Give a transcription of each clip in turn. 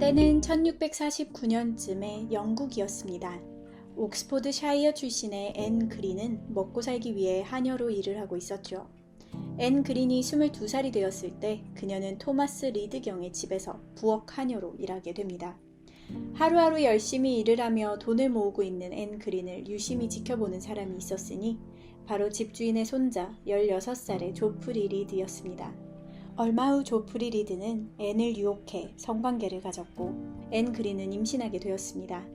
때는 1649년쯤의 영국이었습니다. 옥스포드샤이어 출신의 앤 그린은 먹고 살기 위해 하녀로 일을 하고 있었죠. 앤 그린이 22살이 되었을 때 그녀는 토마스 리드 경의 집에서 부엌 하녀로 일하게 됩니다. 하루하루 열심히 일을 하며 돈을 모으고 있는 앤 그린을 유심히 지켜보는 사람이 있었으니 바로 집주인의 손자 16살의 조프리 리드였습니다. 얼마 후 조프리 리드는 앤을 유혹해 성관계를 가졌고 앤 그린은 임신하게 되었습니다.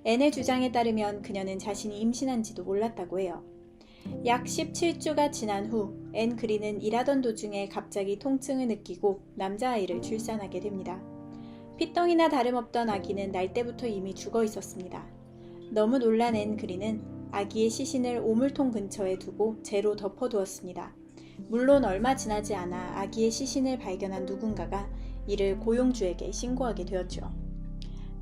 앤의 주장에 따르면 그녀는 자신이 임신한지도 몰랐다고 해요. 약 17주가 지난 후 앤 그린은 일하던 도중에 갑자기 통증을 느끼고 남자아이를 출산하게 됩니다. 피덩이나 다름없던 아기는 날 때부터 이미 죽어 있었습니다. 너무 놀란 앤 그린은 아기의 시신을 오물통 근처에 두고 재로 덮어두었습니다. 물론 얼마 지나지 않아 아기의 시신을 발견한 누군가가 이를 고용주에게 신고하게 되었죠.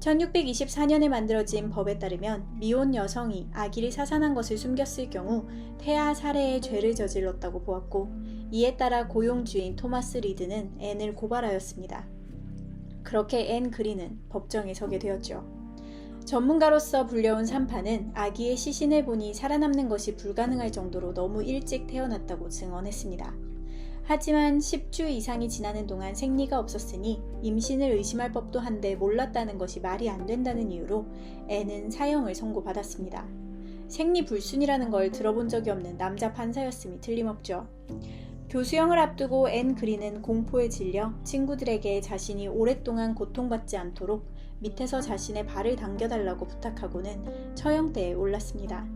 1624년에 만들어진 법에 따르면 미혼 여성이 아기를 사산한 것을 숨겼을 경우 태아 살해의 죄를 저질렀다고 보았고, 이에 따라 고용주인 토마스 리드는 앤을 고발하였습니다. 그렇게 앤 그린은 법정에 서게 되었죠. 전문가로서 불려온 산파는 아기의 시신을 보니 살아남는 것이 불가능할 정도로 너무 일찍 태어났다고 증언했습니다. 하지만 10주 이상이 지나는 동안 생리가 없었으니 임신을 의심할 법도 한데 몰랐다는 것이 말이 안 된다는 이유로 앤은 사형을 선고받았습니다. 생리불순이라는 걸 들어본 적이 없는 남자 판사였음이 틀림없죠. 교수형을 앞두고 앤 그린은 공포에 질려 친구들에게 자신이 오랫동안 고통받지 않도록 밑에서 자신의 발을 당겨달라고 부탁하고는 처형대에 올랐습니다.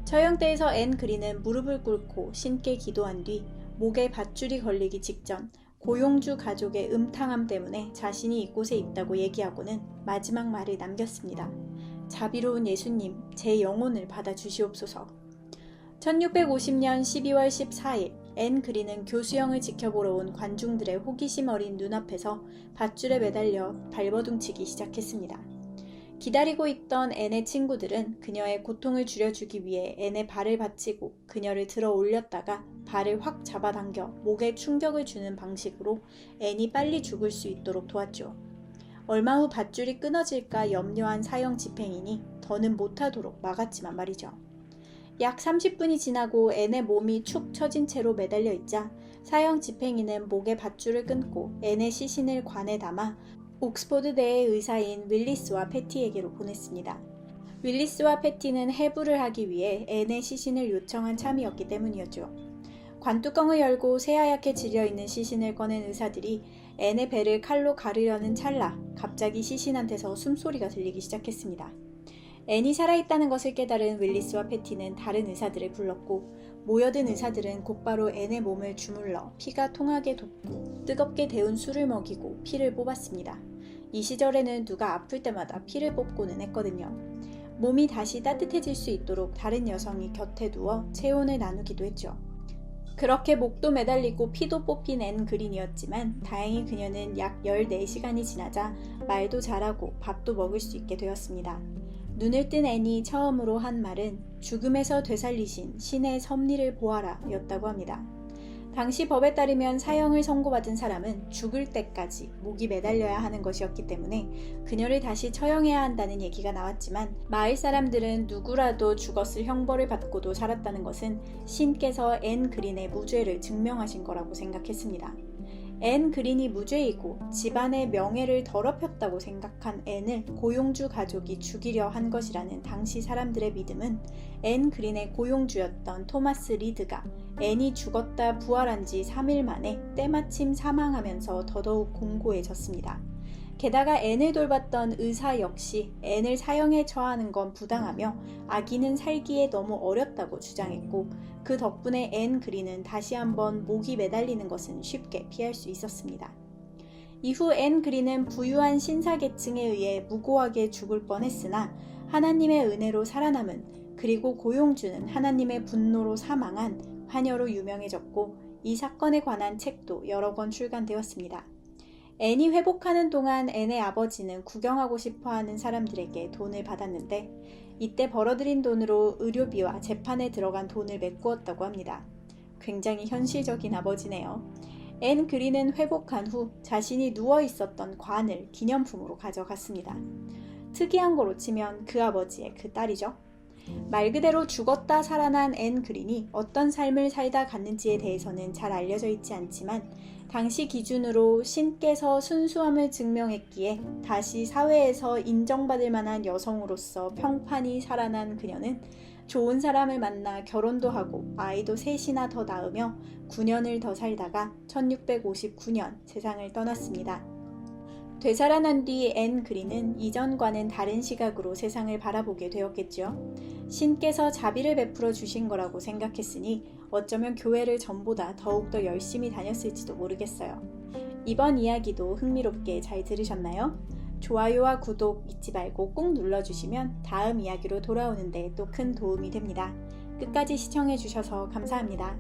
처형대에서 앤 그린은 무릎을 꿇고 신께 기도한 뒤 목에 밧줄이 걸리기 직전 고용주 가족의 음탕함 때문에 자신이 이곳에 있다고 얘기하고는 마지막 말을 남겼습니다. 자비로운 예수님, 제 영혼을 받아주시옵소서. 1650년 12월 14일 앤 그린은 교수형을 지켜보러 온 관중들의 호기심 어린 눈앞에서 밧줄에 매달려 발버둥치기 시작했습니다. 기다리고 있던 앤의 친구들은 그녀의 고통을 줄여주기 위해 앤의 발을 받치고 그녀를 들어 올렸다가 발을 확 잡아당겨 목에 충격을 주는 방식으로 앤이 빨리 죽을 수 있도록 도왔죠. 얼마 후 밧줄이 끊어질까 염려한 사형 집행인이 더는 못하도록 막았지만 말이죠. 약 30분이 지나고 앤의 몸이 축 처진 채로 매달려 있자 사형 집행인은 목에 밧줄을 끊고 앤의 시신을 관에 담아 옥스포드대의 의사인 윌리스와 패티에게로 보냈습니다. 윌리스와 패티는 해부를 하기 위해 앤의 시신을 요청한 참이었기 때문이었죠. 관뚜껑을 열고 새하얗게 질려있는 시신을 꺼낸 의사들이 앤의 배를 칼로 가르려는 찰나 갑자기 시신한테서 숨소리가 들리기 시작했습니다. 앤이 살아있다는 것을 깨달은 윌리스와 패티는 다른 의사들을 불렀고 모여든 의사들은 곧바로 앤의 몸을 주물러 피가 통하게 돕고 뜨겁게 데운 술을 먹이고 피를 뽑았습니다. 이 시절에는 누가 아플 때마다 피를 뽑고는 했거든요. 몸이 다시 따뜻해질 수 있도록 다른 여성이 곁에 누워 체온을 나누기도 했죠. 그렇게 목도 매달리고 피도 뽑힌 앤 그린이었지만 다행히 그녀는 약 14시간이 지나자 말도 잘하고 밥도 먹을 수 있게 되었습니다. 눈을 뜬 앤이 처음으로 한 말은 죽음에서 되살리신 신의 섭리를 보아라 였다고 합니다. 당시 법에 따르면 사형을 선고받은 사람은 죽을 때까지 목이 매달려야 하는 것이었기 때문에 그녀를 다시 처형해야 한다는 얘기가 나왔지만 마을 사람들은 누구라도 죽었을 형벌을 받고도 살았다는 것은 신께서 앤 그린의 무죄를 증명하신 거라고 생각했습니다. 앤 그린이 무죄이고 집안의 명예를 더럽혔다고 생각한 앤을 고용주 가족이 죽이려 한 것이라는 당시 사람들의 믿음은 앤 그린의 고용주였던 토마스 리드가 앤이 죽었다 부활한 지 3일 만에 때마침 사망하면서 더더욱 공고해졌습니다. 게다가 앤을 돌봤던 의사 역시 앤을 사형에 처하는 건 부당하며 아기는 살기에 너무 어렸다고 주장했고 그 덕분에 앤 그린은 다시 한번 목이 매달리는 것은 쉽게 피할 수 있었습니다. 이후 앤 그린은 부유한 신사계층에 의해 무고하게 죽을 뻔했으나 하나님의 은혜로 살아남은 그리고 고용주는 하나님의 분노로 사망한 화녀로 유명해졌고 이 사건에 관한 책도 여러 권 출간되었습니다. 앤이 회복하는 동안 앤의 아버지는 구경하고 싶어하는 사람들에게 돈을 받았는데 이때 벌어들인 돈으로 의료비와 재판에 들어간 돈을 메꾸었다고 합니다. 굉장히 현실적인 아버지네요. 앤 그린은 회복한 후 자신이 누워 있었던 관을 기념품으로 가져갔습니다. 특이한 거로 치면 그 아버지의 그 딸이죠. 말 그대로 죽었다 살아난 앤 그린이 어떤 삶을 살다 갔는지에 대해서는 잘 알려져 있지 않지만 당시 기준으로 신께서 순수함을 증명했기에 다시 사회에서 인정받을 만한 여성으로서 평판이 살아난 그녀는 좋은 사람을 만나 결혼도 하고 아이도 셋이나 더 낳으며 9년을 더 살다가 1659년 세상을 떠났습니다. 되살아난 뒤 앤 그린은 이전과는 다른 시각으로 세상을 바라보게 되었겠죠. 신께서 자비를 베풀어 주신 거라고 생각했으니 어쩌면 교회를 전보다 더욱더 열심히 다녔을지도 모르겠어요. 이번 이야기도 흥미롭게 잘 들으셨나요? 좋아요와 구독 잊지 말고 꼭 눌러주시면 다음 이야기로 돌아오는데 또 큰 도움이 됩니다. 끝까지 시청해주셔서 감사합니다.